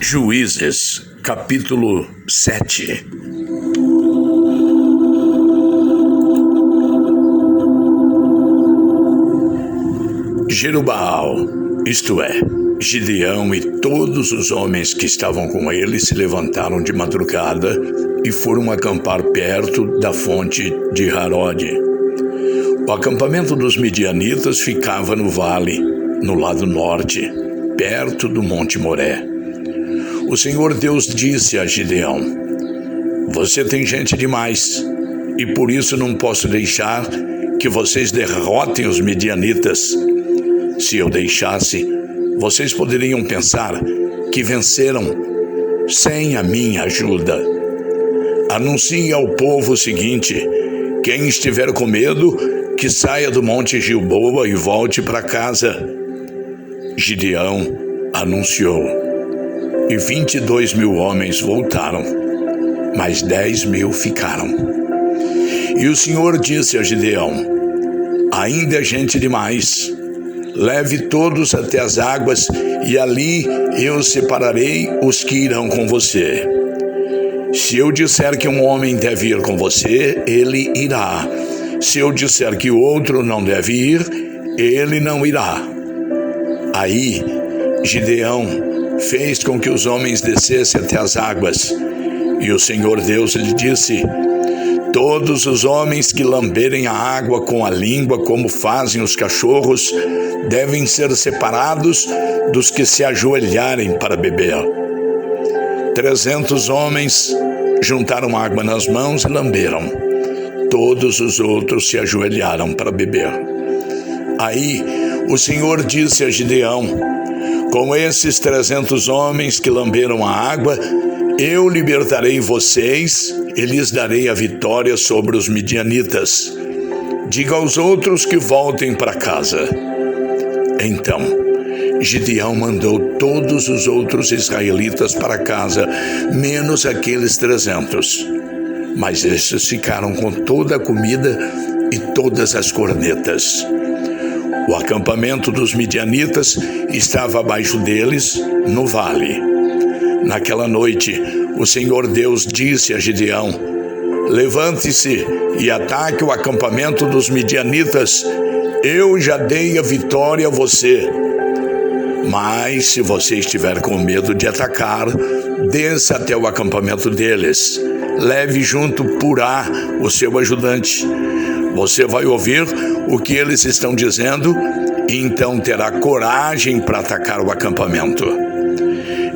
Juízes, capítulo 7. Jerubaal, isto é, Gideão e todos os homens que estavam com ele se levantaram de madrugada e foram acampar perto da fonte de Harode. O acampamento dos midianitas ficava no vale, no lado norte, perto do Monte Moré. O Senhor Deus disse a Gideão: "Você tem gente demais, e por isso não posso deixar que vocês derrotem os midianitas. Se eu deixasse, vocês poderiam pensar que venceram sem a minha ajuda. Anuncie ao povo o seguinte: quem estiver com medo, que saia do Monte Gilboa e volte para casa." Gideão anunciou, e 22.000 homens voltaram, mas 10.000 ficaram. E o Senhor disse a Gideão: "Ainda é gente demais. Leve todos até as águas, e ali eu separarei os que irão com você. Se eu disser que um homem deve ir com você, ele irá. Se eu disser que o outro não deve ir, ele não irá." Aí Gideão fez com que os homens descessem até as águas, e o Senhor Deus lhe disse: "Todos os homens que lamberem a água com a língua, como fazem os cachorros, devem ser separados dos que se ajoelharem para beber." 300 homens juntaram água nas mãos e lamberam. Todos os outros se ajoelharam para beber. Aí o Senhor disse a Gideão: "Com esses 300 homens que lamberam a água, eu libertarei vocês e lhes darei a vitória sobre os midianitas. Diga aos outros que voltem para casa." Então Gideão mandou todos os outros israelitas para casa, menos aqueles 300. Mas estes ficaram com toda a comida e todas as cornetas. O acampamento dos midianitas estava abaixo deles, no vale. Naquela noite, o Senhor Deus disse a Gideão: "Levante-se e ataque o acampamento dos midianitas. Eu já dei a vitória a você. Mas se você estiver com medo de atacar, desça até o acampamento deles. Leve junto Purá, o seu ajudante. Você vai ouvir o que eles estão dizendo e então terá coragem para atacar o acampamento."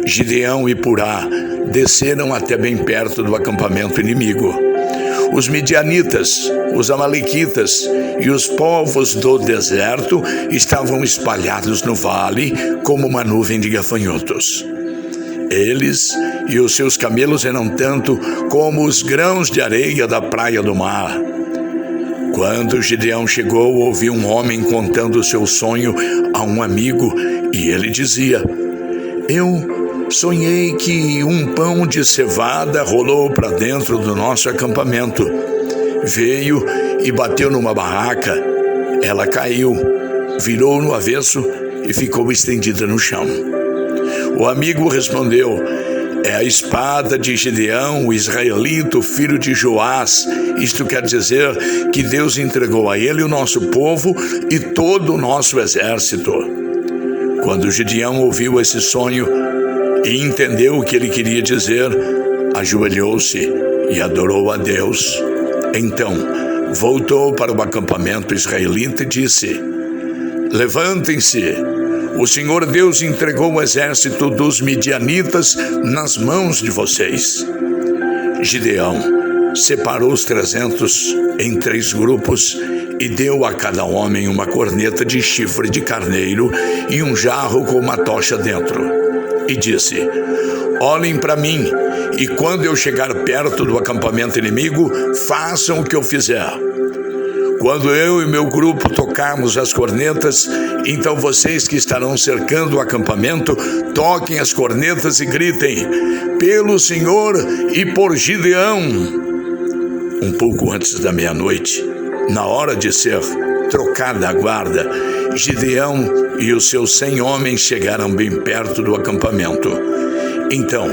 Gideão e Purá desceram até bem perto do acampamento inimigo. Os midianitas, os amalequitas e os povos do deserto estavam espalhados no vale como uma nuvem de gafanhotos. Eles e os seus camelos eram tanto como os grãos de areia da praia do mar. Quando Gideão chegou, ouviu um homem contando o seu sonho a um amigo, e ele dizia: "Eu sonhei que um pão de cevada rolou para dentro do nosso acampamento. Veio e bateu numa barraca. Ela caiu, virou no avesso e ficou estendida no chão." O amigo respondeu: "É a espada de Gideão, o israelita, filho de Joás. Isto quer dizer que Deus entregou a ele o nosso povo e todo o nosso exército." Quando Gideão ouviu esse sonho e entendeu o que ele queria dizer, ajoelhou-se e adorou a Deus. Então voltou para o acampamento israelita e disse: "Levantem-se. O Senhor Deus entregou o exército dos midianitas nas mãos de vocês." Gideão separou os 300 em 3 grupos e deu a cada homem uma corneta de chifre de carneiro e um jarro com uma tocha dentro. E disse: "Olhem para mim, e quando eu chegar perto do acampamento inimigo, façam o que eu fizer. Quando eu e meu grupo tocarmos as cornetas, então vocês que estarão cercando o acampamento, toquem as cornetas e gritem: 'Pelo Senhor e por Gideão!'" Um pouco antes da meia-noite, na hora de ser trocada a guarda, Gideão e os seus 100 homens chegaram bem perto do acampamento. Então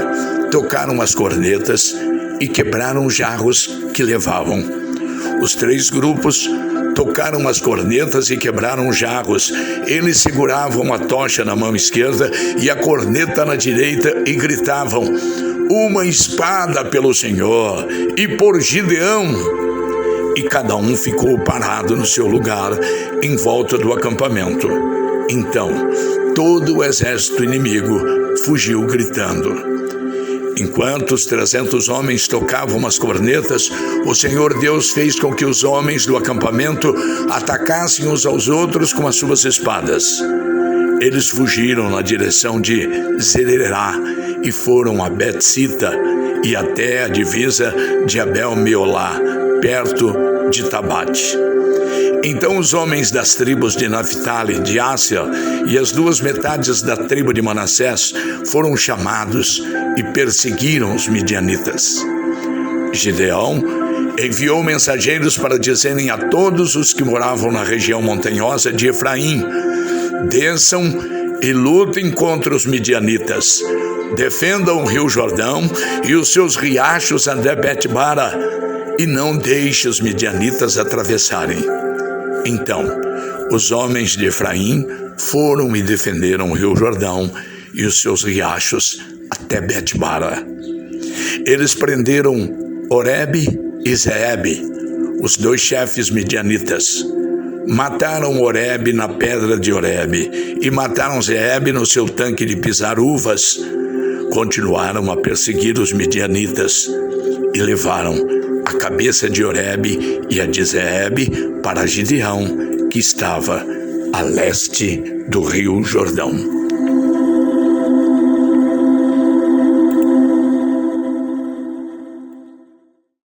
tocaram as cornetas e quebraram os jarros que levavam. Os 3 grupos tocaram as cornetas e quebraram os jarros. Eles seguravam a tocha na mão esquerda e a corneta na direita e gritavam: uma espada pelo Senhor e por Gideão. E cada um ficou parado no seu lugar em volta do acampamento. Então todo o exército inimigo fugiu gritando. Enquanto os 300 homens tocavam as cornetas, o Senhor Deus fez com que os homens do acampamento atacassem uns aos outros com as suas espadas. Eles fugiram na direção de Zererá e foram a Bet-sita e até a divisa de Abel-meolá, perto de Tabate. Então os homens das tribos de Naphtali, de Áser e as 2 metades da tribo de Manassés foram chamados e perseguiram os midianitas. Gideão enviou mensageiros para dizerem a todos os que moravam na região montanhosa de Efraim: desçam e lutem contra os midianitas. Defendam o rio Jordão e os seus riachos até Bet-bara, e não deixe os midianitas atravessarem. Então os homens de Efraim foram e defenderam o rio Jordão e os seus riachos até Bet-bara. Eles prenderam Oreb e Zeeb, os 2 chefes midianitas. Mataram Oreb na pedra de Oreb e mataram Zeeb no seu tanque de pisar uvas. Continuaram a perseguir os midianitas e levaram a cabeça de Oreb e a de Zeeb para Gideão, que estava a leste do rio Jordão.